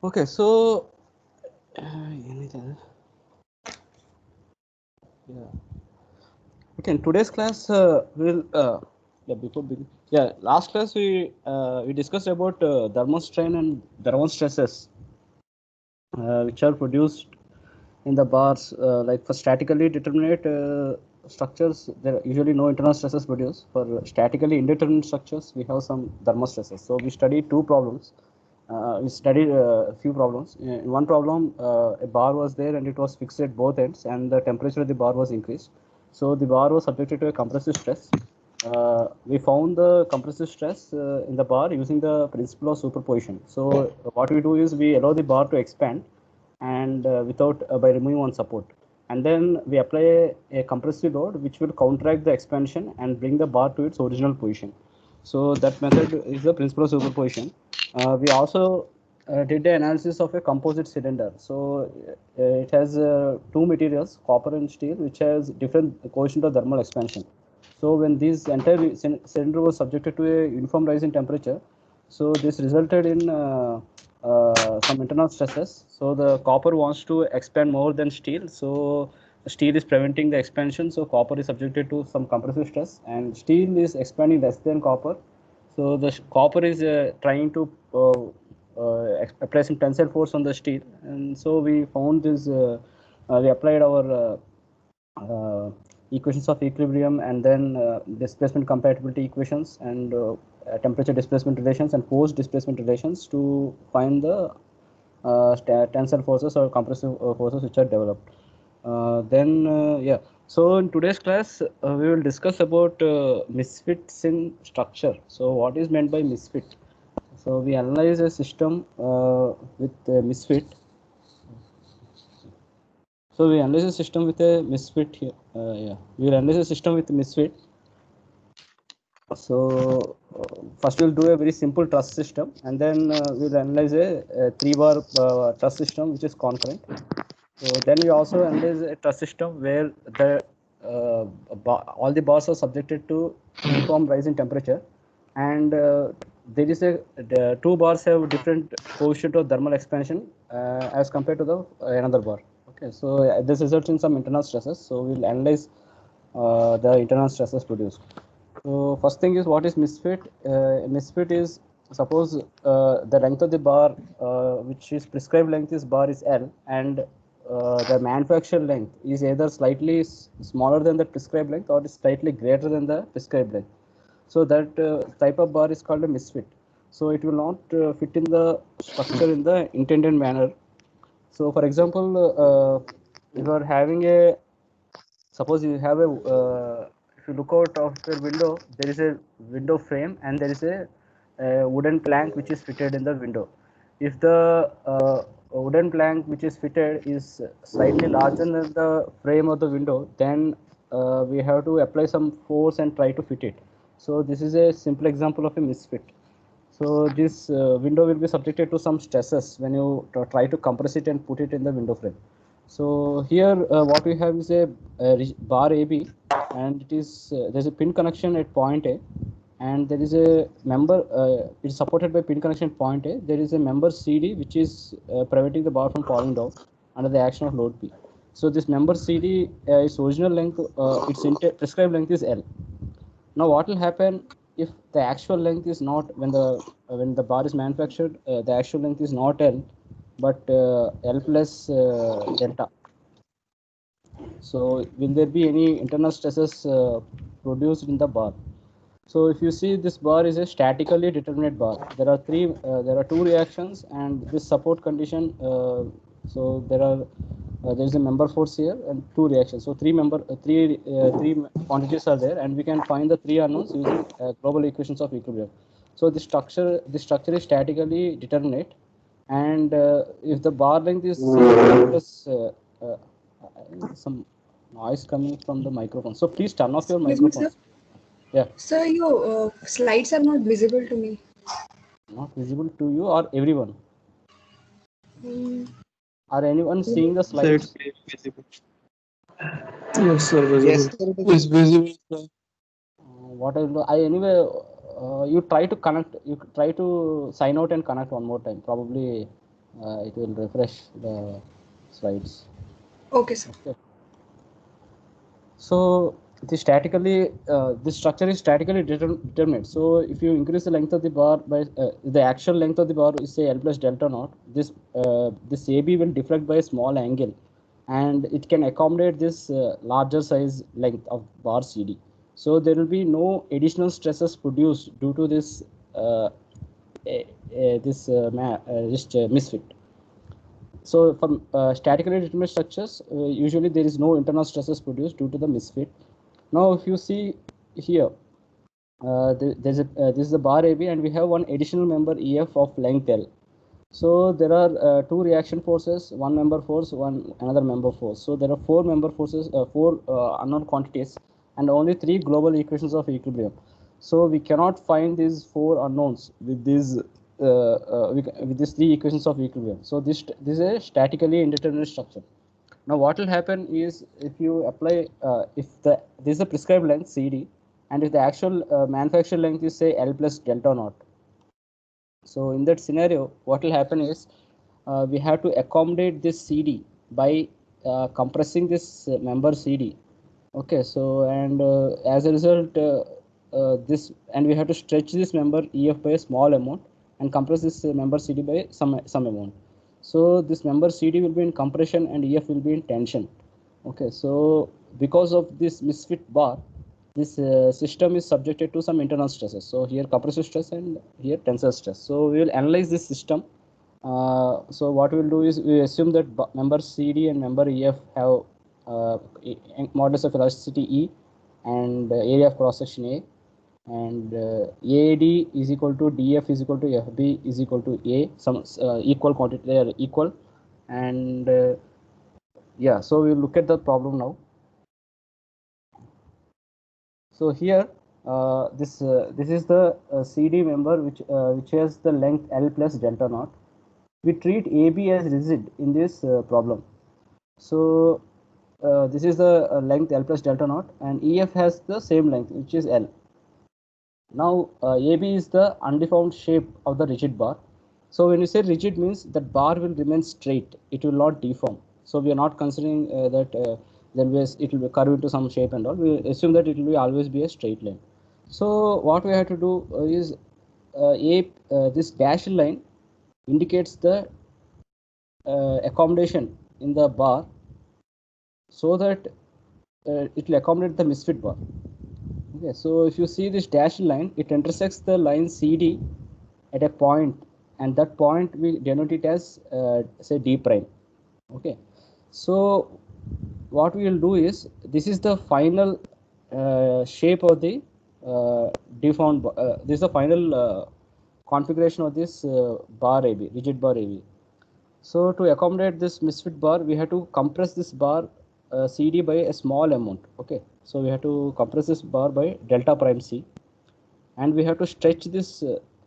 Okay, so anything? Yeah. Okay, in today's class, we'll yeah before begin. Yeah, last class we discussed about thermostrain and thermal stresses, which are produced in the bars. Like for statically determinate structures, there are usually no internal stresses produced. For statically indeterminate structures, we have some thermal stresses. So we studied two problems. We studied a few problems. In one problem, a bar was there and it was fixed at both ends, and the temperature of the bar was increased. So the bar was subjected to a compressive stress. We found the compressive stress in the bar using the principle of superposition. So what we do is we allow the bar to expand and without by removing one support, and then we apply a compressive load which will counteract the expansion and bring the bar to its original position. So that method is the principle of superposition. We also did the analysis of a composite cylinder. So it has two materials, copper and steel, which has different coefficient of thermal expansion. So when this entire cylinder was subjected to a uniform rise in temperature, so this resulted in some internal stresses. So the copper wants to expand more than steel. So steel is preventing the expansion. So copper is subjected to some compressive stress, and steel is expanding less than copper. So the copper is trying to apply some tensile force on the steel, and so we found this. We applied our equations of equilibrium and then displacement compatibility equations and temperature displacement relations and force displacement relations to find the tensile forces or compressive forces which are developed. Yeah. So in today's class, we will discuss about misfits in structure. So what is meant by misfit? So we analyze a system with a misfit. So we analyze a system with a misfit here. Yeah, we will analyze a system with misfit. So first we'll do a very simple truss system, and then we'll analyze a 3-bar truss system which is concurrent. So then we also analyze a truss system where the all the bars are subjected to uniform rise in temperature, and there is the two bars have different coefficient of thermal expansion as compared to the another bar. Okay, so this results in some internal stresses. So we'll analyze the internal stresses produced. So first thing is, what is misfit? Misfit is, suppose the length of the bar, which is prescribed length is bar is L, and the manufactured length is either slightly smaller than the prescribed length or is slightly greater than the prescribed length. So that type of bar is called a misfit. So it will not fit in the structure in the intended manner. So for example, if you are having a, suppose you have a if you look out of your window, there is a window frame and there is a wooden plank which is fitted in the window. If the wooden plank which is fitted is slightly larger than the frame of the window, then we have to apply some force and try to fit it. So this is a simple example of a misfit. So this window will be subjected to some stresses when you try to compress it and put it in the window frame. So here what we have is a bar AB, and it is there's a pin connection at point A, and there is a member. It's supported by pin connection at point A. There is a member CD which is preventing the bar from falling down under the action of load P. So this member CD, its original length, its prescribed length is L. Now what will happen if the actual length is not, when the bar is manufactured, the actual length is not L, but L plus delta. So will there be any internal stresses produced in the bar? So if you see, this bar is a statically determinate bar. There are two reactions, and this support condition. So there is a member force here and two reactions. So three quantities are there, and we can find the three unknowns using global equations of equilibrium. So the structure is statically determinate, and if the bar length is plus uh, some noise coming from the microphone. So please turn off your Excuse me, sir. microphones. Yeah. Sir, your slides are not visible to me. Not visible to you or everyone? Hmm. Are anyone seeing the So it's slides? visible. Yes, sir, Yes, visible. sir, it It's is. visible, sir. What I do, I anyway, you try to connect, you try to sign out and connect one more time. Probably It will refresh the slides. Okay, sir. Okay. So this structure is statically determined. So if you increase the length of the bar by the actual length of the bar is say L plus delta naught, this AB will deflect by a small angle, and it can accommodate this larger size length of bar CD. So there will be no additional stresses produced due to this misfit. So for statically determined structures, usually there is no internal stresses produced due to the misfit. Now, if you see here, this is the bar AB, and we have one additional member EF of length L. So there are two reaction forces, one member force, another member force. So there are four member forces, four unknown quantities, and only three global equations of equilibrium. So we cannot find these four unknowns with these three equations of equilibrium. So this is a statically indeterminate structure. Now what will happen is if you apply this is a prescribed length CD, and if the actual manufactured length is say L plus delta naught. So in that scenario, what will happen is we have to accommodate this CD by compressing this member CD. Okay, so and as a result, we have to stretch this member EF by a small amount and compress this member CD by some amount. So this member CD will be in compression and EF will be in tension. Okay, so because of this misfit bar, this system is subjected to some internal stresses. So here compressive stress and here tensile stress. So we will analyze this system. So what we will do is we assume that member CD and member EF have modulus of elasticity E and area of cross section A, and AD is equal to DF is equal to FB is equal to A. Some equal quantity, they are equal, and yeah. So we will look at the problem now. So here, this is the CD member which has the length L plus delta naught. We treat AB as rigid in this problem. So this is the length L plus delta naught, and EF has the same length, which is L. Now AB is the undeformed shape of the rigid bar. So when you say rigid means that bar will remain straight, it will not deform. So we are not considering that it will be curved into some shape and all. We assume that it will always be a straight line. So what we have to do is this dashed line indicates the accommodation in the bar, so that it will accommodate the misfit bar. Okay, so if you see this dashed line, it intersects the line CD at a point, and that point we denote it as say D prime. Okay, so what we will do is, this is the final shape of the deformed. This is the final configuration of this bar AB, rigid bar AB. So to accommodate this misfit bar, we have to compress this bar CD by a small amount. Okay, so we have to compress this bar by delta prime C, and we have to stretch this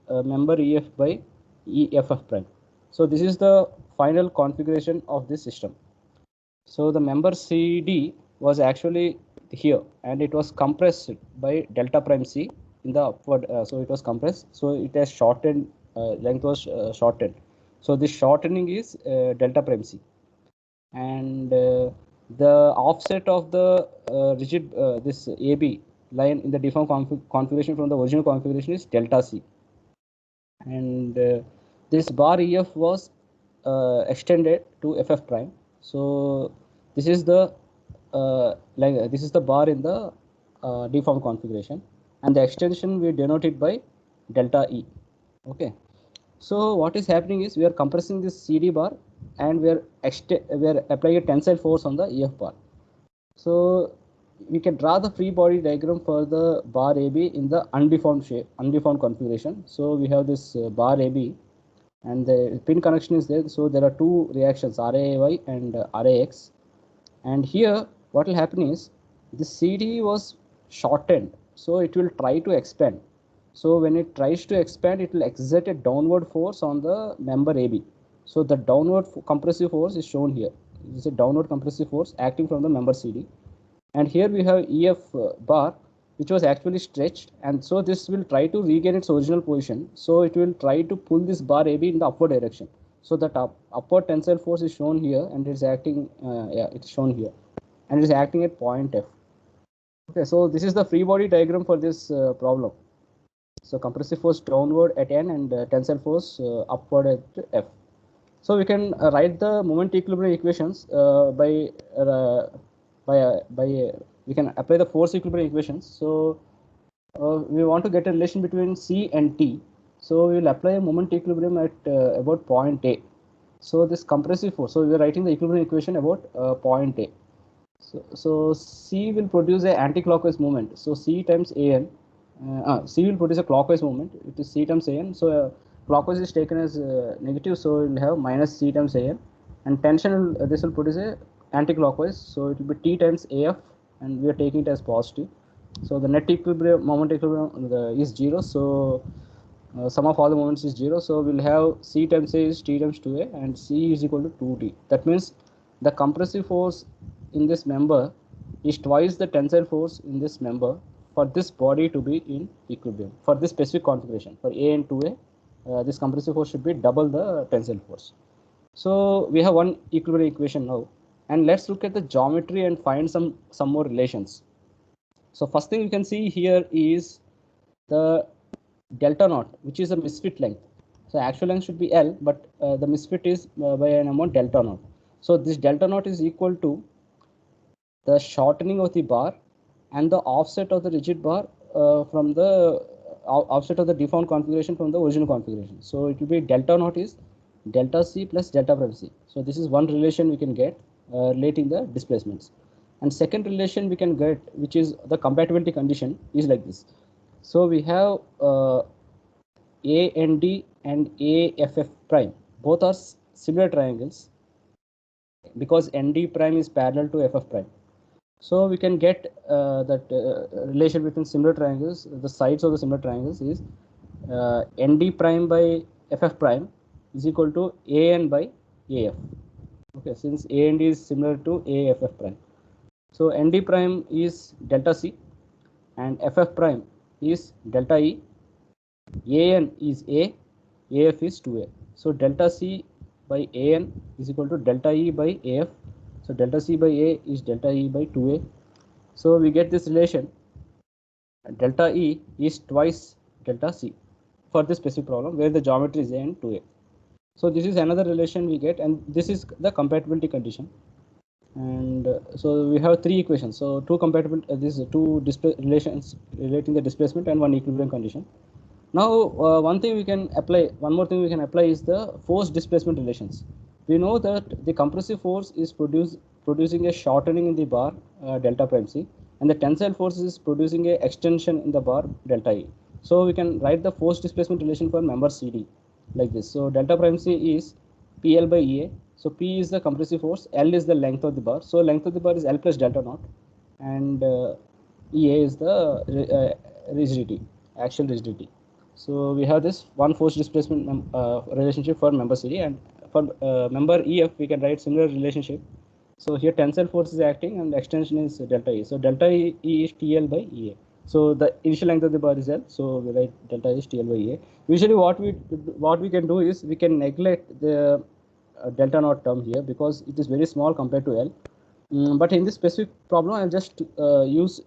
member EF by EFF prime. So this is the final configuration of this system. So the member CD was actually here, and it was compressed by delta prime C in the upward. So it was compressed. So it has shortened. Length was shortened. So this shortening is delta prime C, and the offset of the rigid this AB line in the deformed configuration from the original configuration is delta C, and this bar EF was extended to FF prime. So this is the this is the bar in the deformed configuration, and the extension we denote it by delta E. Okay. So what is happening is we are compressing this CD bar, and we are applying a tensile force on the EF bar. So we can draw the free body diagram for the bar AB in the undeformed configuration. So we have this bar AB, and the pin connection is there. So there are two reactions, RAY and RAX. And here what will happen is the CD was shortened, so it will try to expand. So when it tries to expand, it will exert a downward force on the member AB. So the downward compressive force is shown here. This is a downward compressive force acting from the member CD. And here we have EF bar, which was actually stretched, and so this will try to regain its original position. So it will try to pull this bar AB in the upward direction. So that upward tensile force is shown here, and it's acting. Yeah, it's shown here, and it's acting at point F. Okay, so this is the free body diagram for this problem. So compressive force downward at N and tensile force upward at F. So we can write the moment equilibrium equations by we can apply the force equilibrium equations. So we want to get a relation between C and T. So we will apply a moment equilibrium at about point A. So this compressive force. So we are writing the equilibrium equation about point A. So C will produce a anti-clockwise movement. So C times An. C will produce a clockwise movement. It is C times An. So clockwise is taken as negative. So we will have minus C times An. And tension will, this will produce a anti-clockwise. So it will be T times AF, and we are taking it as positive. So the net equilibrium moment equilibrium is 0. So sum of all the moments is 0. So we'll have C times A is T times 2A, and C is equal to 2T. That means the compressive force in this member is twice the tensile force in this member for this body to be in equilibrium. For this specific configuration, for A and 2A, this compressive force should be double the tensile force. So we have one equilibrium equation now, and let's look at the geometry and find some more relations. So first thing you can see here is the delta naught, which is a misfit length. So actual length should be L, but the misfit is by an amount delta naught. So this delta naught is equal to the shortening of the bar and the offset of the rigid bar from the offset of the deformed configuration from the original configuration. So it will be delta naught is delta C plus delta prime C. So this is one relation we can get relating the displacements. And second relation we can get, which is the compatibility condition, is like this. So we have AND and AFF prime. Both are similar triangles because ND prime is parallel to FF prime. So we can get that relation between similar triangles. The sides of the similar triangles is ND prime by FF prime is equal to AN by AF. Okay, since AND is similar to AFF prime. So ND prime is delta C and FF prime is delta E. AN is A, AF is 2A. So delta C by AN is equal to delta E by AF. So delta C by A is delta E by 2A. So we get this relation. Delta E is twice delta C for this specific problem where the geometry is A and 2A. So this is another relation we get, and this is the compatibility condition. And so we have three equations. So two compatible, these two relations relating the displacement and one equilibrium condition. Now one thing we can apply, one more thing we can apply is the force displacement relations. We know that the compressive force is producing a shortening in the bar delta prime C, and the tensile force is producing a extension in the bar delta E. So we can write the force displacement relation for member CD like this. So delta prime C is PL by EA. So P is the compressive force, L is the length of the bar. So length of the bar is L plus delta naught, and EA is the rigidity, actual rigidity. So we have this one force displacement relationship for member CD, and for member EF we can write similar relationship. So here tensile force is acting and extension is delta E. So delta E is TL by EA. So the initial length of the bar is L. So we write delta is TL by EA. Usually what we can do is we can neglect the delta naught term here because it is very small compared to L. But in this specific problem, I'll just use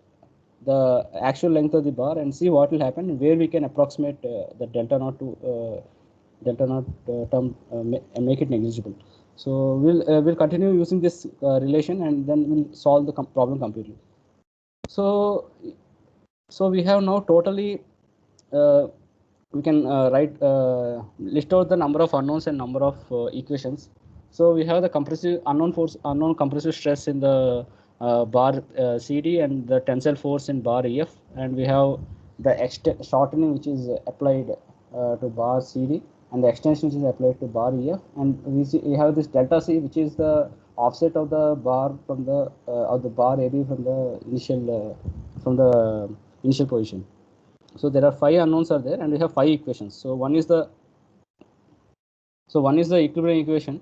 the actual length of the bar and see what will happen, where we can approximate the delta naught to term and make it negligible. So we'll continue using this relation, and then we'll solve the problem completely. So we have now totally we can list out the number of unknowns and number of equations. So we have the compressive unknown compressive stress in the bar CD and the tensile force in bar EF, and we have the shortening which is applied to bar CD, and the extension which is applied to bar EF, and we have this delta C, which is the offset of the bar from the of the bar AB from the initial position. So there are 5 unknowns are there, and we have 5 equations. So one is the equilibrium equation,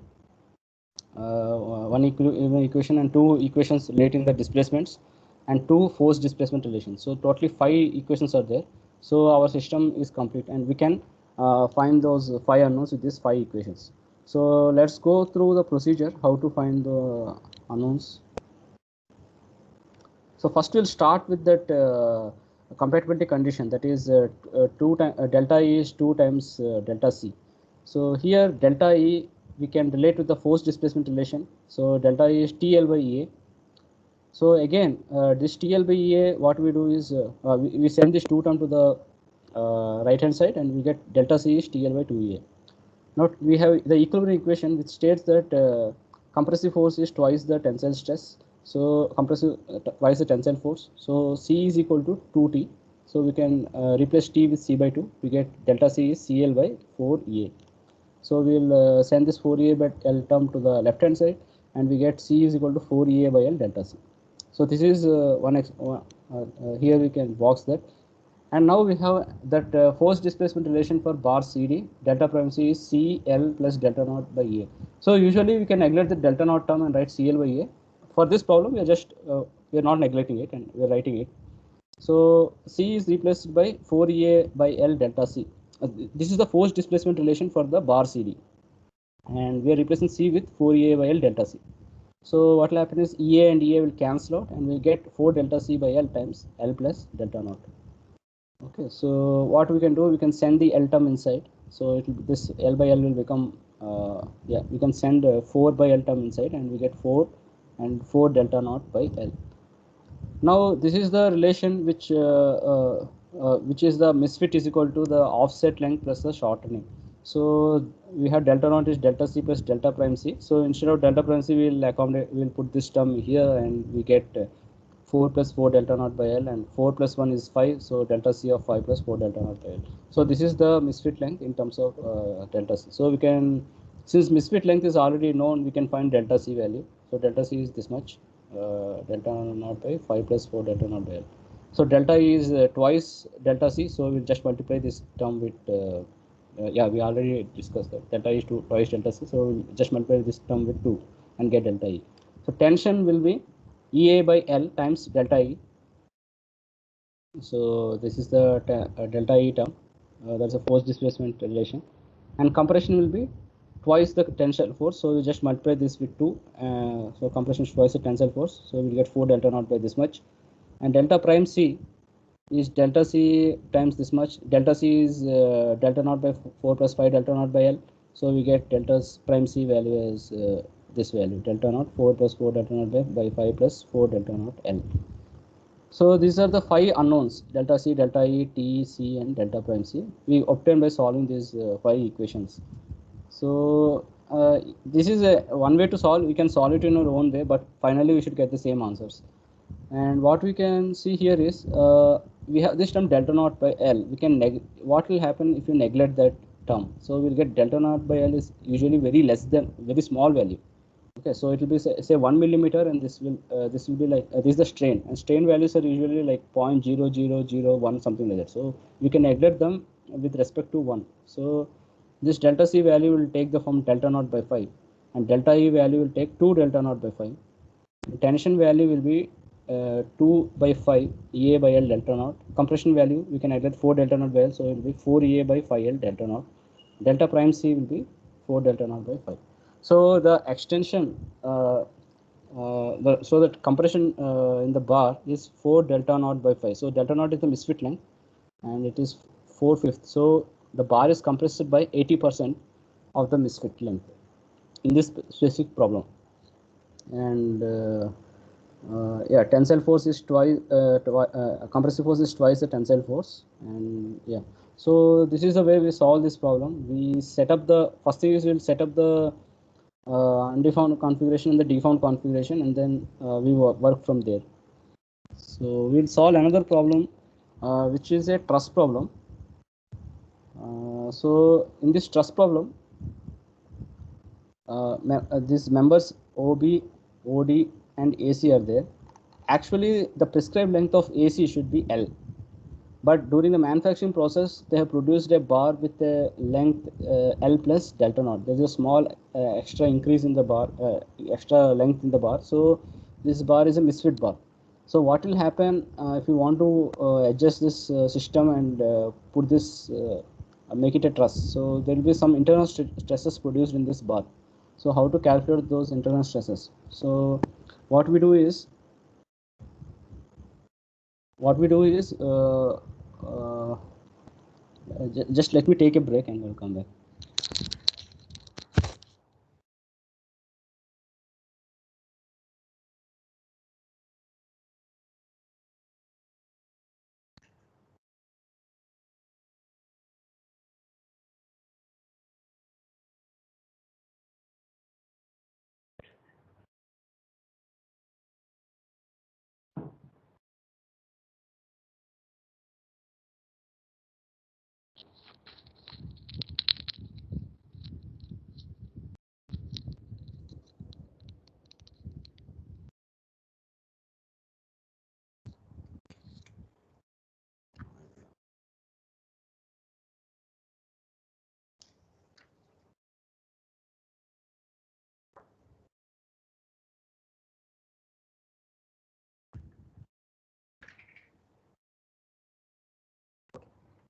one equilibrium equation, and 2 equations relating the displacements, and 2 force displacement relations. So totally 5 equations are there. So our system is complete, and we can find those 5 unknowns with these 5 equations. So let's go through the procedure how to find the unknowns. So first we'll start with that compatibility condition, that is delta E is 2 times delta C. So here delta E we can relate with the force displacement relation. So delta E is TL by EA. So again, this TL by EA, what we do is we send this 2 term to the right hand side and we get delta C is TL by 2EA. Now we have the equilibrium equation which states that compressive force is twice the tensile stress. So compressive twice the tensile force. So C is equal to 2T. So we can replace T with C by 2. We get delta C is CL by 4EA. So we'll send this 4EA by L term to the left hand side and we get C is equal to 4EA by L delta C. So this is here we can box that. And now we have that force displacement relation for bar CD. Delta prime C is CL plus delta naught by EA. So usually we can neglect the delta naught term and write CL by EA. For this problem, we are just we are not neglecting it and we are writing it. So C is replaced by 4EA by L delta C. This is the force displacement relation for the bar CD, and we are replacing C with 4EA by L delta C. So what will happen is EA and EA will cancel out, and we get 4 delta C by L times L plus delta naught. Okay, so what we can do, we can send the L term inside. So it will, this L by L will become, yeah, we can send 4 by L term inside and we get 4 and 4 delta naught by L. Now this is the relation which is the misfit is equal to the offset length plus the shortening. So we have delta naught is delta C plus delta prime C. So instead of delta prime C, we'll put this term here and we get 4 plus 4 delta naught by L, and 4 plus 1 is 5, so delta C of 5 plus 4 delta naught by L. So this is the misfit length in terms of delta C. So we can, since misfit length is already known, we can find delta C value. So delta C is this much, delta naught by 5 plus 4 delta naught by L. So delta E is twice delta C, so we'll just multiply this term with, yeah, we already discussed that. Delta E is twice delta C, so we'll just multiply this term with 2 and get delta E. So tension will be EA by L times delta E. So this is the delta E term. That's a force displacement relation. And compression will be twice the tensile force. So we just multiply this with 2. So compression is twice the tensile force. So we'll get 4 delta naught by this much. And delta prime C is delta C times this much. Delta C is delta naught by 4 plus 5 delta naught by L. So we get delta prime C value as this value, delta naught 4 plus 4 delta naught by 5 plus 4 delta naught L. So these are the 5 unknowns, delta C, delta E, T, C and delta prime C. We obtained by solving these 5 equations. So this is one way to solve. We can solve it in our own way, but finally we should get the same answers. And what we can see here is we have this term delta naught by L. We can what will happen if you neglect that term? So we'll get delta naught by L is usually very small value. Okay, so it will be say 1 millimeter, and this will be like this is the strain, and strain values are usually like 0.0001 something like that. So we can neglect them with respect to 1. So this delta C value will take the form delta naught by 5, and delta E value will take 2 delta naught by 5. The tension value will be 2 by 5 EA by L delta naught. Compression value we can neglect 4 delta naught by L, so it will be 4 EA by 5 L delta naught. Delta prime C will be 4 delta naught by 5. So the extension, so that compression in the bar is 4 delta naught by 5. So delta naught is the misfit length, and it is 4/5. So the bar is compressed by 80% of the misfit length in this specific problem. And yeah, tensile force is twice, compressive force is twice the tensile force, and yeah. So this is the way we solve this problem. We set up the first thing is we'll set up the undefined configuration and the defined configuration, and then we work from there. So we'll solve another problem which is a truss problem. So in this truss problem, these members OB, OD and AC are there. Actually the prescribed length of AC should be L, but during the manufacturing process they have produced a bar with a length L plus delta naught. There is a small extra increase in the bar, extra length in the bar, so this bar is a misfit bar. So what will happen if you want to adjust this system and put this make it a truss. So there will be some internal stresses produced in this bar. So how to calculate those internal stresses? So what we do is just let me take a break and I'll come back.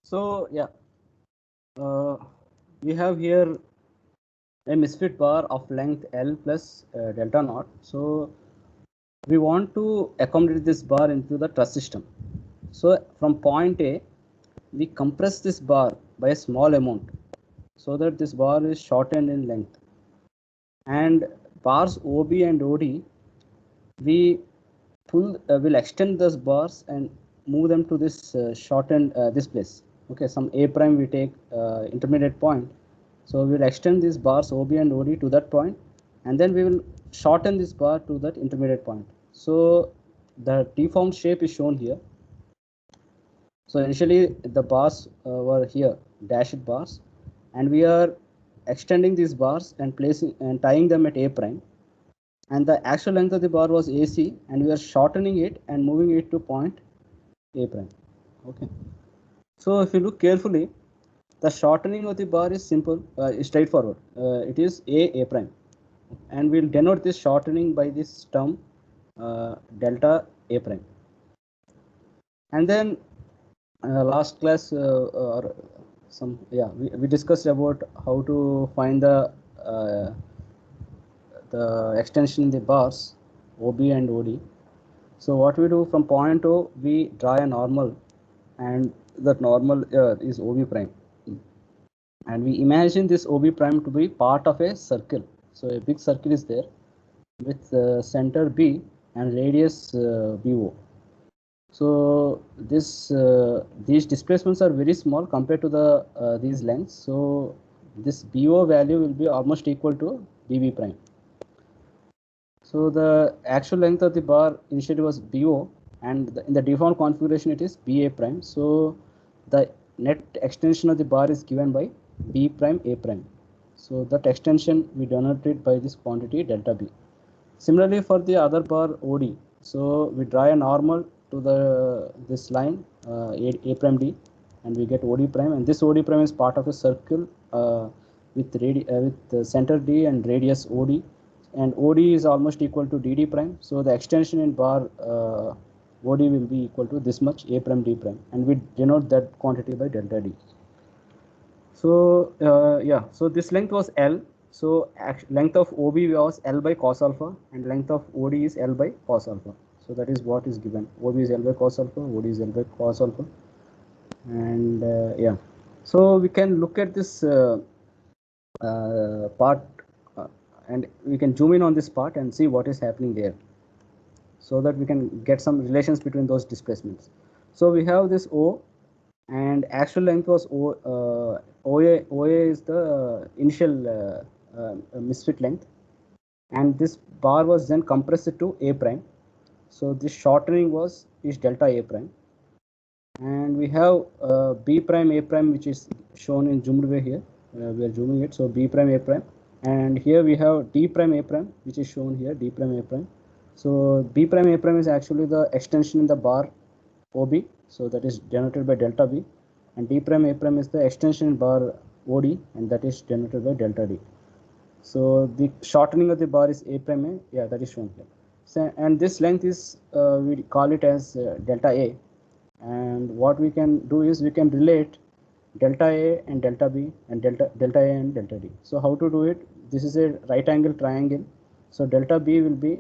So yeah, we have here a misfit bar of length L plus delta naught. So we want to accommodate this bar into the truss system. So from point A, we compress this bar by a small amount so that this bar is shortened in length. And bars OB and OD, we will extend those bars and move them to this shortened this place. Okay, some A prime we take intermediate point. So we'll extend these bars OB and OD to that point, and then we will shorten this bar to that intermediate point. So the deformed shape is shown here. So initially the bars were here, dashed bars, and we are extending these bars and placing and tying them at A prime. And the actual length of the bar was AC, and we are shortening it and moving it to point A prime. Okay. So if you look carefully, the shortening of the bar is simple, straightforward. It is A prime, and we'll denote this shortening by this term delta A prime. And then last class or we discussed about how to find the extension in the bars OB and OD. So what we do, from point O, we draw a normal, and that normal is OB prime. And we imagine this OB prime to be part of a circle. So a big circle is there with center B and radius BO. So these displacements are very small compared to these lengths. So this BO value will be almost equal to BB prime. So the actual length of the bar initially was BO, and in the deformed configuration it is BA prime. So the net extension of the bar is given by B prime A prime. So that extension we denote it by this quantity delta B. Similarly for the other bar OD, so we draw a normal to this line A prime D, and we get OD prime, and this OD prime is part of a circle with center D and radius OD, and OD is almost equal to DD prime. So the extension in bar OD will be equal to this much A prime D prime, and we denote that quantity by delta D. So so this length was L. So length of OB was L by cos alpha, and length of OD is L by cos alpha. So that is what is given. OB is L by cos alpha, OD is L by cos alpha, and so we can look at this part, and we can zoom in on this part and see what is happening there, so that we can get some relations between those displacements. So we have this O, and actual length was OA is the initial misfit length, and this bar was then compressed to A prime. So this shortening is delta A prime, and we have B prime A prime, which is shown in zoomed way here. We are zooming it, so B prime A prime, and here we have D prime A prime, which is shown here, D prime A prime. So B prime A prime is actually the extension in the bar OB, so that is denoted by delta B, and D prime A prime is the extension in bar OD, and that is denoted by delta D. So the shortening of the bar is A prime A, yeah, that is shown here. So, and this length is we call it as delta A, and what we can do is we can relate delta A and delta B and delta A and delta D. So how to do it? This is a right angle triangle. So delta B will be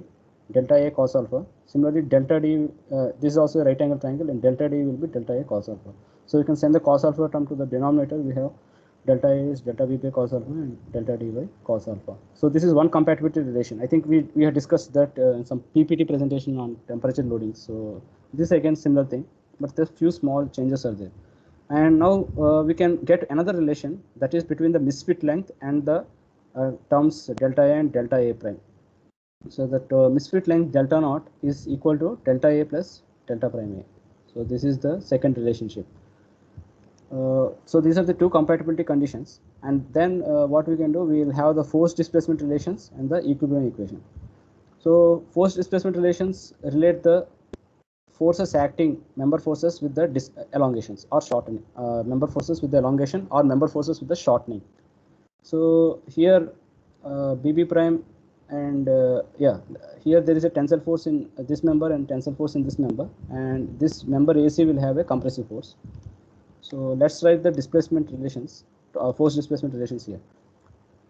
delta A cos alpha. Similarly, delta D, this is also a right angle triangle, and delta D will be delta A cos alpha. So you can send the cos alpha term to the denominator. We have delta A is delta B by cos alpha and delta D by cos alpha. So this is one compatibility relation. I think we have discussed that in some PPT presentation on temperature loading. So this again similar thing, but there's few small changes are there. And now we can get another relation, that is between the misfit length and the terms delta A and delta A prime. So that misfit length delta naught is equal to delta A plus delta prime A. So this is the second relationship. So these are the two compatibility conditions, and then what we can do, we will have the force displacement relations and the equilibrium equation. So force displacement relations relate the forces acting member forces with the elongations or shortening, member forces with the elongation or member forces with the shortening. So here BB prime and here there is a tensile force in this member and tensile force in this member, and this member AC will have a compressive force. So let's write the displacement relations, force displacement relations here.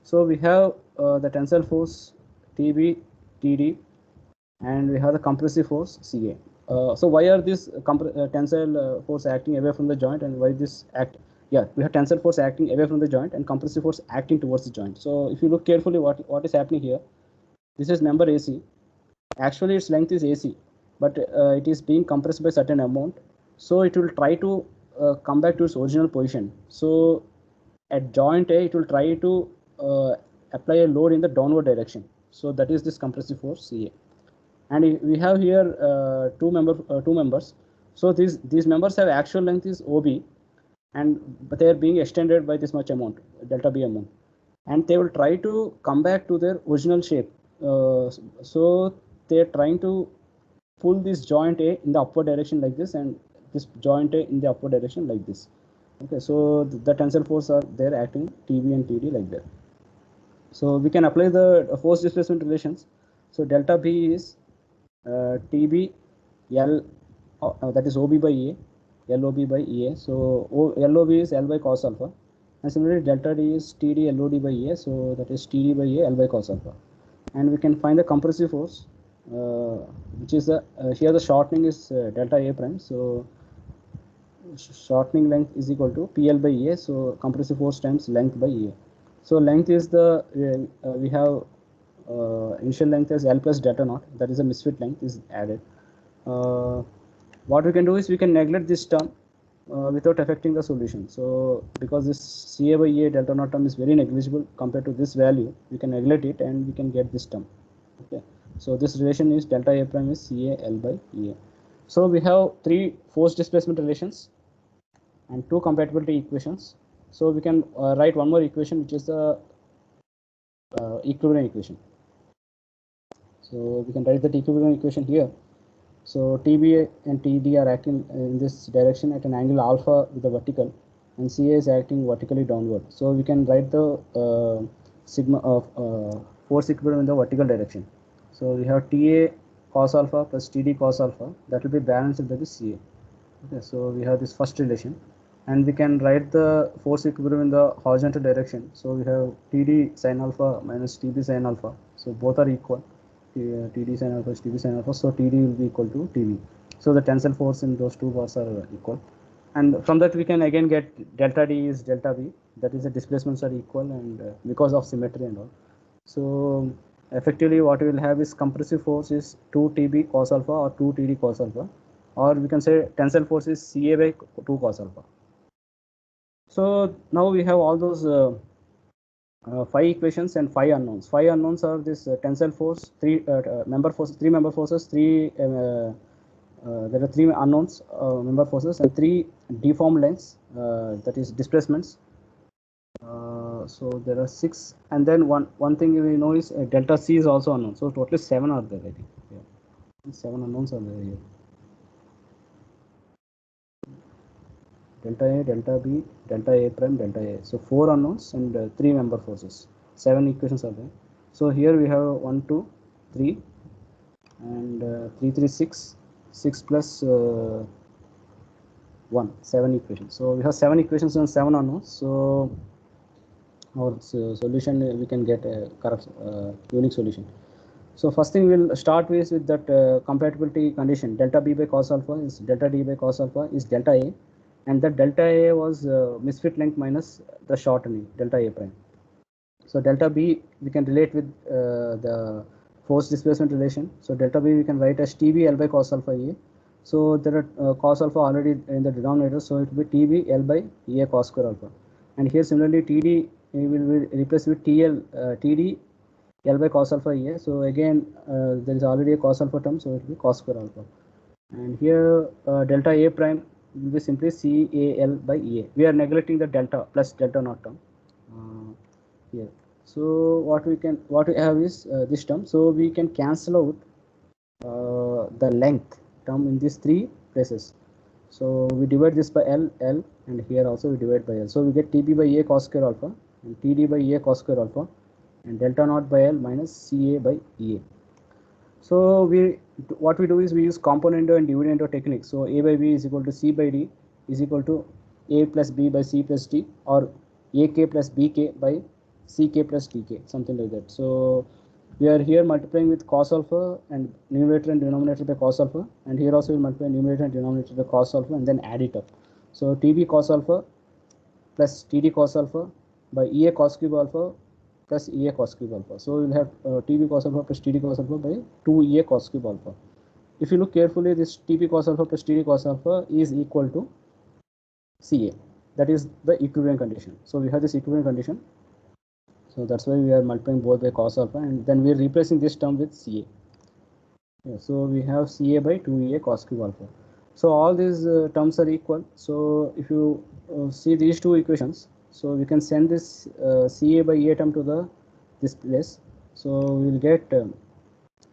So we have the tensile force TB, TD, and we have the compressive force CA. So why are this tensile force acting away from the joint, and why this act? Yeah, we have tensile force acting away from the joint and compressive force acting towards the joint. So if you look carefully, what is happening here? This is member AC. Actually, its length is AC, but it is being compressed by certain amount. So it will try to come back to its original position. So at joint A, it will try to apply a load in the downward direction. So that is this compressive force CA. And we have here two members. So these members have actual length is OB, but they are being extended by this much amount, delta B amount, and they will try to come back to their original shape. So they are trying to pull this joint A in the upward direction like this, and this joint A in the upward direction like this. Okay, so the tensile force are there acting TB and TD like that. So we can apply the force displacement relations. So delta B is TB L, that is OB by EA, LOB by EA. So LOB is L by cos alpha, and similarly delta D is TD LOD by EA. So that is TD by EA L by cos alpha. And we can find the compressive force, which is the here the shortening is delta A prime. So shortening length is equal to PL by EA. So compressive force times length by EA. So length is the we have initial length as L plus delta naught, that is a misfit length is added. What we can do is we can neglect this term without affecting the solution. So because this CA by EA delta naught term is very negligible compared to this value, we can neglect it and we can get this term. Okay, so this relation is delta A prime is CA L by EA. So we have three force displacement relations and two compatibility equations. So we can write one more equation, which is the equilibrium equation. So we can write the equilibrium equation here. So TB and TD are acting in this direction at an angle alpha with the vertical, and CA is acting vertically downward. So we can write the sigma of force equilibrium in the vertical direction. So we have TA cos alpha plus TD cos alpha, that will be balanced by the CA. Okay, so we have this first relation, and we can write the force equilibrium in the horizontal direction. So we have TD sin alpha minus TB sin alpha. So both are equal. TD sin alpha is TB sin alpha. So TD will be equal to TB. So the tensile force in those two bars are equal. And from that we can again get delta D is delta B. That is the displacements are equal, and because of symmetry and all. So effectively what we will have is compressive force is 2 TB cos alpha or 2 TD cos alpha, or we can say tensile force is CA by 2 cos alpha. So now we have all those 5 equations and 5 unknowns. 5 unknowns are this tensile force, three member forces, there are 3 unknowns member forces, and 3 deformed lengths, that is displacements. So there are 6, and then one thing we know is delta C is also unknown. So totally 7 are there, I think. Yeah. 7 unknowns are there here. Delta A, delta B, delta A prime, delta A. So 4 unknowns and 3 member forces. 7 equations are there. So here we have 1, 2, 3, and 3, 3, 6. 6 plus 7 equations. So we have 7 equations and 7 unknowns. So our solution, we can get a correct unique solution. So first thing we'll start with that compatibility condition. Delta B by cos alpha is delta D by cos alpha is delta A, and that delta A was misfit length minus the shortening delta A prime. So delta B we can relate with the force displacement relation. So delta B we can write as TB L by cos alpha A. So there are cos alpha already in the denominator, so it will be TB L by A cos square alpha. And here similarly TD we will be replaced with TD L by cos alpha A. So again there is already a cos alpha term, so it will be cos square alpha. And here delta A prime will be simply CAL by EA. We are neglecting the delta plus delta naught term here. So what we have is this term. So we can cancel out the length term in these three places. So we divide this by L, and here also we divide by L. So we get TB by A cos square alpha and TD by A cos square alpha and delta naught by L minus CA by EA. So what we do is we use componendo and dividendo technique. So A by B is equal to C by D is equal to A plus B by C plus D, or AK plus BK by CK plus DK, something like that. So we are here multiplying with cos alpha and numerator and denominator by cos alpha, and here also we multiply numerator and denominator by cos alpha and then add it up. So TB cos alpha plus TD cos alpha by EA cos cube alpha plus EA cos cube alpha. So we'll have TB cos alpha plus TD cos alpha by 2 EA cos cube alpha. If you look carefully, this TB cos alpha plus TD cos alpha is equal to CA. That is the equivalent condition. So we have this equivalent condition. So that's why we are multiplying both by cos alpha, and then we are replacing this term with CA. Yeah, so we have CA by 2EA cos cube alpha. So all these terms are equal. So if you see these two equations, so we can send this CA by EA term to this place. So we will get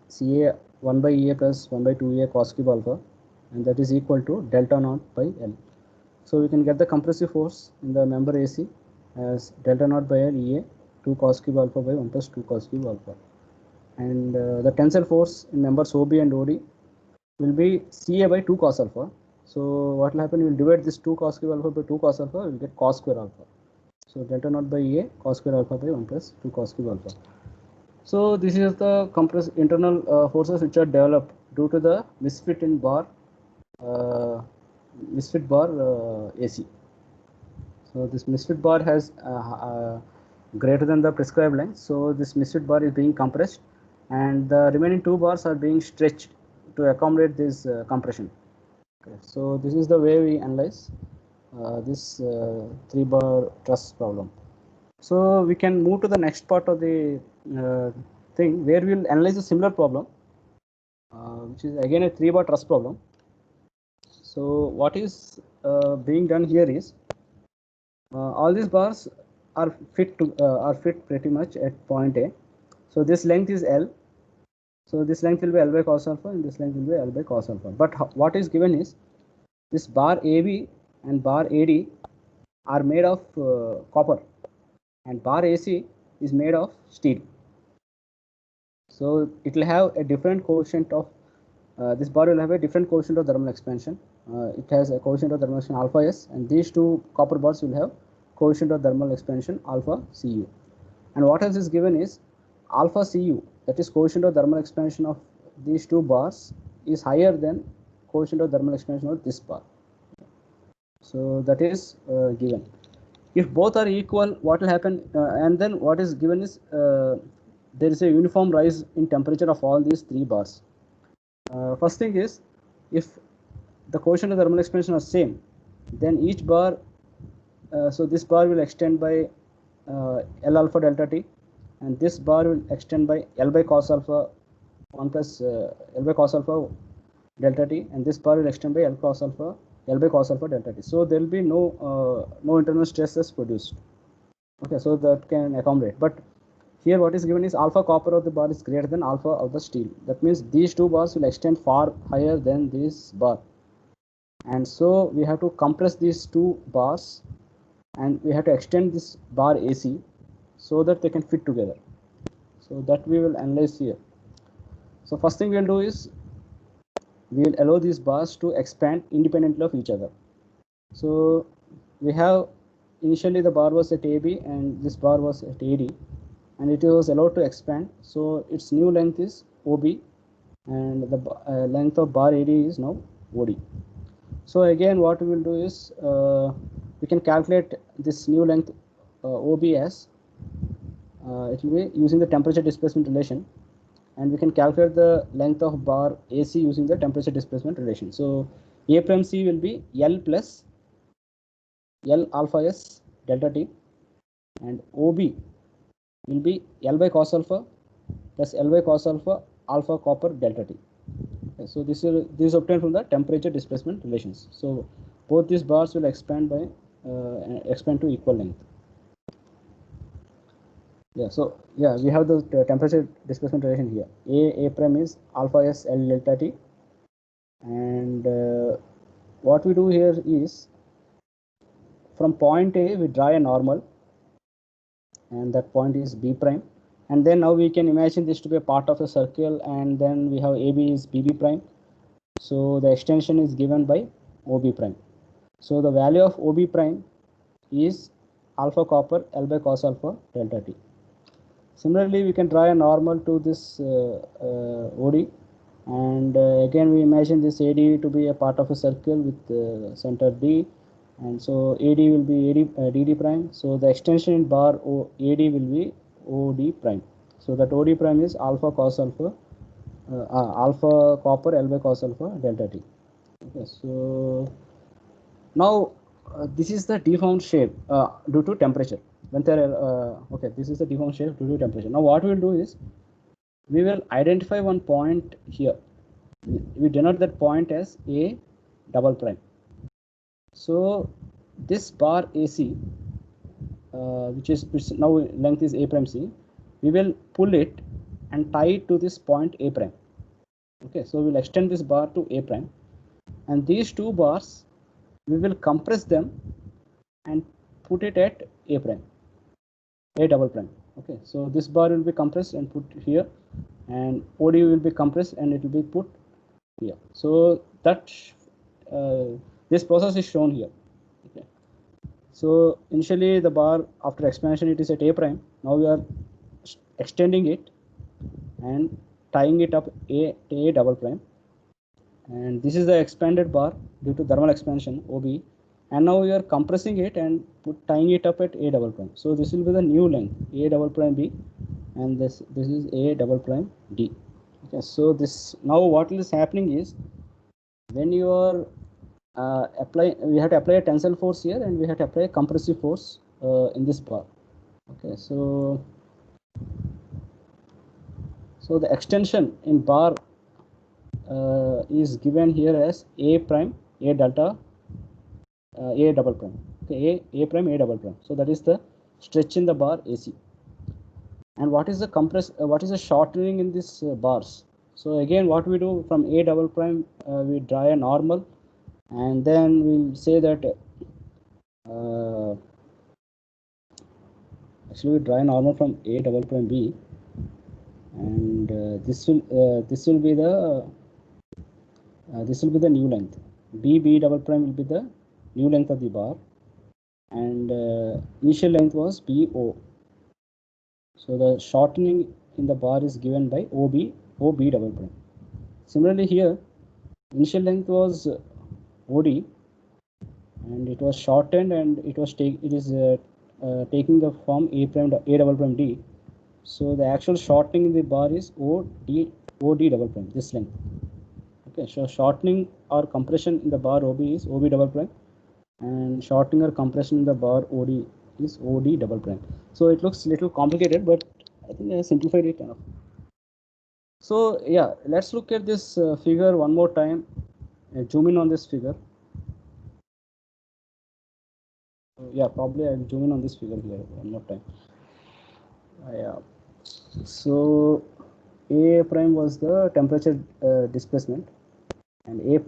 CA 1 by EA plus 1 by 2EA cos cube alpha, and that is equal to delta naught by L. So we can get the compressive force in the member AC as delta naught by L EA 2 cos cube alpha by 1 plus 2 cos cube alpha. And the tensile force in members OB and OD will be CA by 2 cos alpha. So what will happen, we will divide this 2 cos cube alpha by 2 cos alpha, we will get cos square alpha. So delta naught by EA cos square alpha by 1 plus 2 cos cube alpha. So this is the internal forces which are developed due to the misfit bar AC. So this misfit bar has greater than the prescribed length. So this misfit bar is being compressed, and the remaining 2 bars are being stretched to accommodate this compression. Okay. So this is the way we analyze this 3-bar truss problem. So we can move to the next part of the thing, where we will analyze a similar problem, which is again a 3-bar truss problem. So what is being done here is all these bars are fit pretty much at point A. So this length is L. So this length will be L by cos alpha, and this length will be L by cos alpha. But what is given is this bar AB and bar AD are made of copper, and bar AC is made of steel. So it will have a different coefficient of this bar will have a different coefficient of thermal expansion. It has a coefficient of thermal expansion alpha S, and these two copper bars will have coefficient of thermal expansion alpha Cu. And what else is given is alpha Cu, that is coefficient of thermal expansion of these two bars, is higher than coefficient of thermal expansion of this bar. So that is given. If both are equal, what will happen? And then what is given is there is a uniform rise in temperature of all these 3 bars. First thing is, if the coefficient of thermal expansion are same, then each bar, so this bar will extend by L alpha delta T, and this bar will extend by L by cos alpha 1 plus L by cos alpha delta T, and this bar will extend by L by cos alpha delta T. So there will be no internal stresses produced. Okay, so that can accommodate. But here what is given is alpha copper of the bar is greater than alpha of the steel. That means these 2 bars will extend far higher than this bar. And so we have to compress these 2 bars, and we have to extend this bar AC so that they can fit together. So that we will analyze here. So first thing we will do is we will allow these bars to expand independently of each other. So we have initially the bar was at AB and this bar was at AD, and it was allowed to expand. So its new length is OB, and the length of bar AD is now OD. So again, what we will do is we can calculate this new length OB as it will be using the temperature displacement relation, and we can calculate the length of bar AC using the temperature displacement relation. So A prime C will be L plus L alpha S delta T, and OB will be L by cos alpha plus L by cos alpha alpha copper delta T. Okay, so this is obtained from the temperature displacement relations. So both these bars will expand to equal length. Yeah, so yeah, we have the temperature displacement relation here. A prime is alpha S L delta T, and what we do here is from point A we draw a normal, and that point is B prime, and then now we can imagine this to be a part of a circle, and then we have AB is BB prime, so the extension is given by OB prime. So the value of OB prime is alpha copper L by cos alpha delta T. Similarly, we can draw a normal to this OD, and again we imagine this AD to be a part of a circle with center D, and so AD will be DD prime. So the extension in bar AD will be OD prime. So that OD prime is alpha cos alpha alpha copper L by cos alpha delta T. Okay, so now this is the deformed shape due to temperature. When there okay, this is the deformed shape due to temperature. Now what we will do is we will identify one point here. We denote that point as A double prime. So this bar AC, which now length is A prime C, we will pull it and tie it to this point A prime. Okay, so we'll extend this bar to A prime, and these two bars we will compress them and put it at A prime, A double prime. Okay, so this bar will be compressed and put here, and OD will be compressed and it will be put here. So that this process is shown here. Okay, so initially the bar after expansion it is at A prime. Now we are extending it and tying it up A double prime, and this is the expanded bar due to thermal expansion OB, and now we are compressing it and tying it up at A double prime. So this will be the new length A double prime B, and this is A double prime D. Okay, so this now what is happening is when you are we have to apply a tensile force here, and we have to apply a compressive force in this bar. Okay, so the extension in bar is given here as A prime A delta A double prime. Okay, A prime A double prime. So that is the stretch in the bar AC. And what is the shortening in these bars? So again, what we do from A double prime, we draw a normal, and then we'll say that actually we draw a normal from A double prime B, and this will be the new length. B double prime will be the new length of the bar, and initial length was BO. So the shortening in the bar is given by OB double prime. Similarly here, initial length was OD, and it was shortened, and it is taking the form A double prime D. So the actual shortening in the bar is OD double prime, this length. Okay, so shortening or compression in the bar OB is OB double prime, and shortening or compression in the bar OD is OD double prime. So it looks a little complicated, but I think I simplified it enough. So yeah, let's look at this figure one more time. Zoom in on this figure. Yeah, probably I'll zoom in on this figure here one more time. Yeah. So A prime was the temperature displacement, and A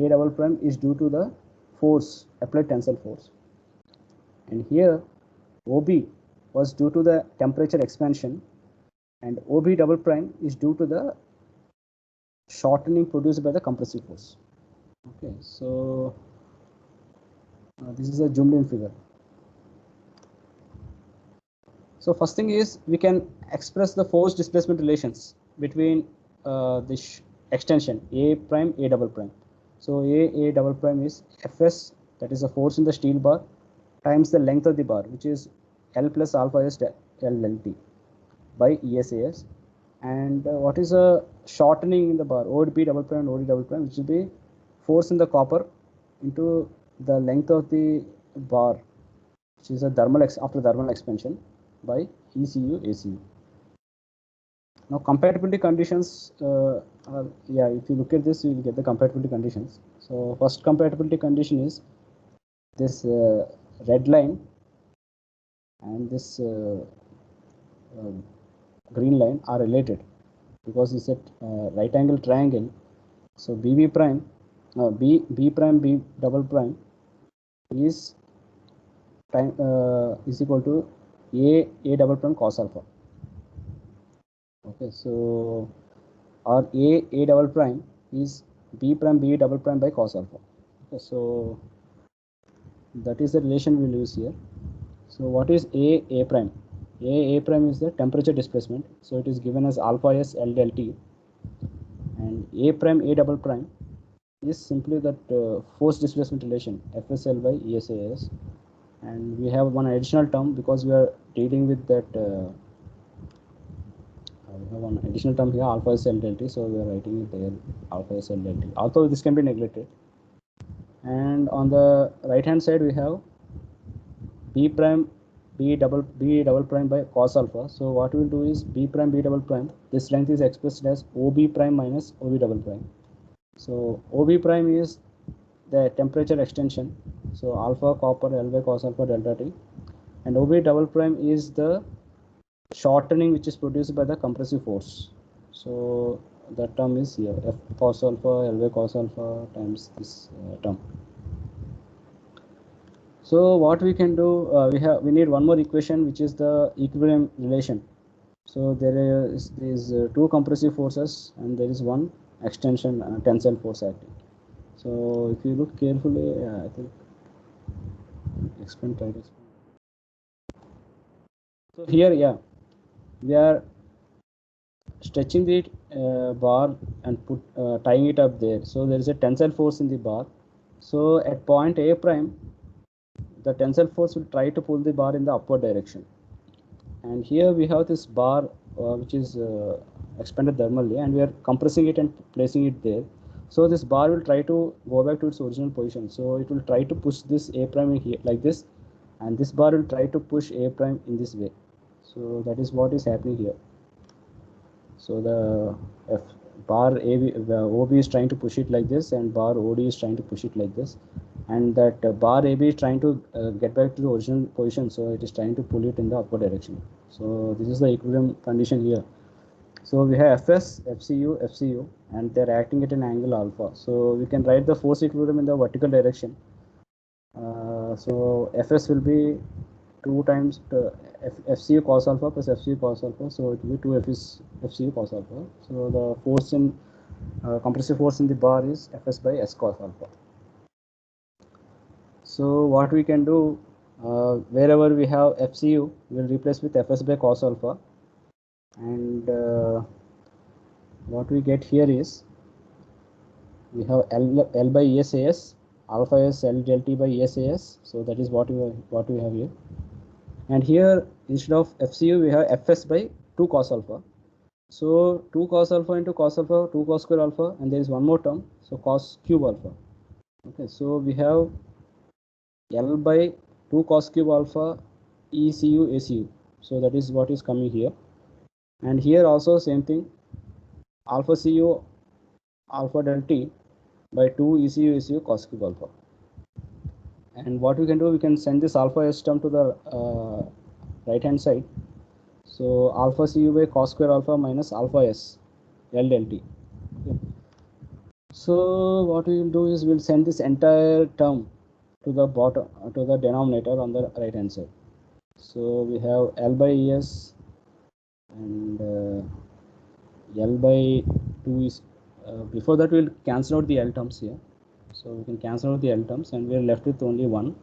double prime is due to the force, applied tensile force. And here OB was due to the temperature expansion, and OB double prime is due to the shortening produced by the compressive force. Okay, so This is a zoomed in figure. So first thing is we can express the force displacement relations between this extension A prime A double prime. So A double prime is Fs, that is the force in the steel bar, times the length of the bar, which is L plus alpha S L L T by ESAS. And what is a shortening in the bar, OB double prime and OD double prime, which will be force in the copper into the length of the bar, which is a after thermal expansion by ECU ACU. Now compatibility conditions if you look at this, you will get the compatibility conditions. So first compatibility condition is this red line and this green line are related because it's a right angle triangle. So B prime B double prime is equal to A double prime cos alpha. Okay, so our A double prime is B double prime by cos alpha. Okay, so that is the relation we'll use here. So what is A prime? A prime is the temperature displacement. So it is given as alpha S L del T, and A prime A double prime is simply that force displacement relation FSL by ESAS. And we have one additional term because we are dealing with that. We have one additional term here, alpha S L del T. So we are writing it there, alpha S L del T. Although this can be neglected. And on the right hand side we have B prime B double prime by cos alpha. So what we will do is B prime B double prime. This length is expressed as OB prime minus OB double prime. So OB prime is the temperature extension. So alpha copper L by cos alpha delta T, and OB double prime is the shortening which is produced by the compressive force. So that term is here, F cos alpha L by cos alpha times this term. So what we can do, we need one more equation, which is the equilibrium relation. So there is these two compressive forces and there is one extension tensile force acting. So if you look carefully, I think try to explain. So here, we are stretching the bar and tying it up there. So there is a tensile force in the bar. So at point A prime, the tensile force will try to pull the bar in the upward direction. And here we have this bar which is expanded thermally, and we are compressing it and placing it there. So this bar will try to go back to its original position. So it will try to push this A prime in here like this, and this bar will try to push A prime in this way. So that is what is happening here. So the bar AB, OB is trying to push it like this, and bar OD is trying to push it like this, and that bar AB is trying to get back to the original position. So it is trying to pull it in the upward direction. So this is the equilibrium condition here. So we have Fs, FCU, and they're acting at an angle alpha. So we can write the force equilibrium in the vertical direction. So Fs will be 2 times FCU cos alpha plus FCU cos alpha. So it will be 2 FCU cos alpha. So the force in compressive force in the bar is Fs by S cos alpha. So what we can do, wherever we have FCU, we will replace with Fs by cos alpha, and what we get here is we have L by ESAS, alpha S L del T by ESAS. So that is what we have here. And here instead of FCU we have Fs by 2 cos alpha. So 2 cos alpha into cos alpha, 2 cos square alpha, and there is one more term, so cos cube alpha. Okay, so we have L by 2 cos cube alpha ECU ACU. So that is what is coming here. And here also same thing, alpha CU alpha del T by 2 ECU ACU cos cube alpha. And what we can do, we can send this alpha S term to the right hand side. So alpha CU by cos square alpha minus alpha S L del T. Okay. So what we will do is we'll send this entire term to the bottom, to the denominator on the right hand side. So we have L by ES and L by 2 is before that we'll cancel out the L terms here. So we can cancel out the L terms and we are left with only 1.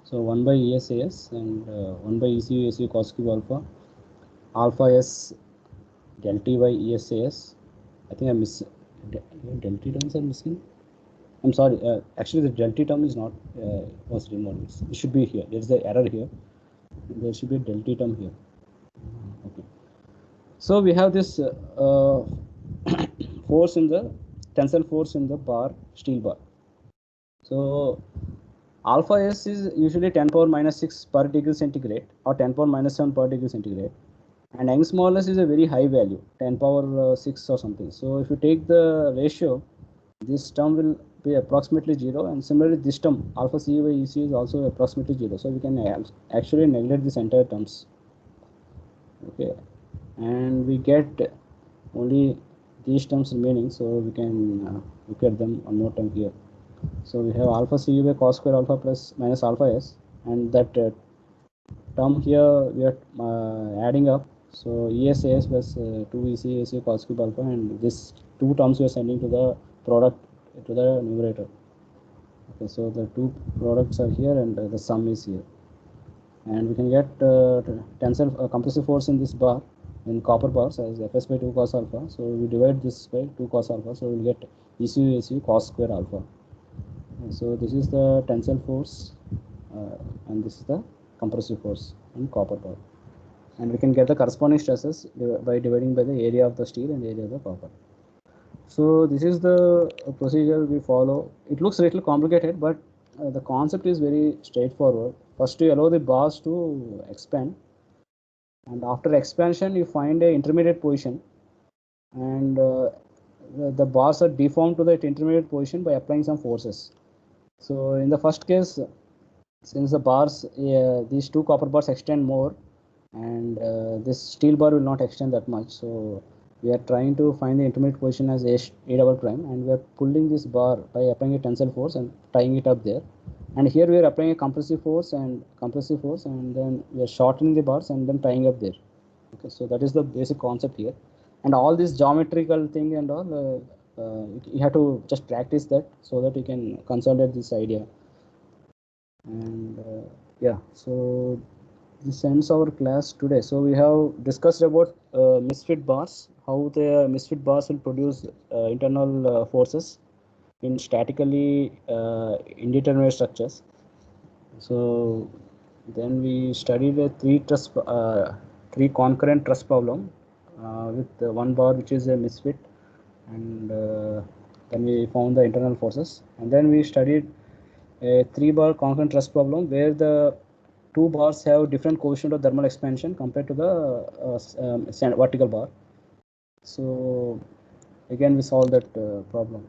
So 1 by ESAS and 1 by ECU ACU cos cube alpha, alpha S del T by ESAS. I think I miss del T terms are missing. I'm sorry. Actually, the del T term is not was removed. It should be here. There is the error here. There should be a del T term here. Okay. So we have this force in the tensile force in the bar, steel bar. So alpha S is usually 10 power minus 6 per degree centigrade or 10 power minus 7 per degree centigrade. And Young's modulus is a very high value, 10 power 6 or something. So if you take the ratio, this term will be approximately 0. And similarly, this term, alpha C by EC is also approximately 0. So we can actually neglect this entire terms. Okay. And we get only these terms remaining. So we can look at them one more time here. So we have alpha C by cos square alpha plus minus alpha S, and that term here we are adding up. So ESAS plus 2 ECAC cos cube alpha, and this two terms we are sending to the product to the numerator. Okay, so the two products are here and the sum is here, and we can get tensile compressive force in this bar in copper bars as Fs by 2 cos alpha. So we divide this by 2 cos alpha, so we'll get ECU ACU cos square alpha. So this is the tensile force and this is the compressive force in copper bar, and we can get the corresponding stresses by dividing by the area of the steel and area of the copper. So this is the procedure we follow. It looks a little complicated, but the concept is very straightforward. First you allow the bars to expand, and after expansion you find a intermediate position, and the bars are deformed to that intermediate position by applying some forces. So in the first case, since the bars, these two copper bars extend more, and this steel bar will not extend that much. So we are trying to find the intermediate position as A double prime, and we are pulling this bar by applying a tensile force and tying it up there. And here we are applying a compressive force, and then we are shortening the bars and then tying up there. Okay, so that is the basic concept here. And all this geometrical thing and all, you have to just practice that so that you can consolidate this idea. And yeah, so this ends our class today. So we have discussed about misfit bars, how the misfit bars will produce internal forces in statically indeterminate structures. So then we studied a three concurrent truss problem with one bar which is a misfit, and then we found the internal forces, and then we studied a 3-bar concurrent truss problem where the two bars have different coefficient of thermal expansion compared to the vertical bar. So again we solved that problem.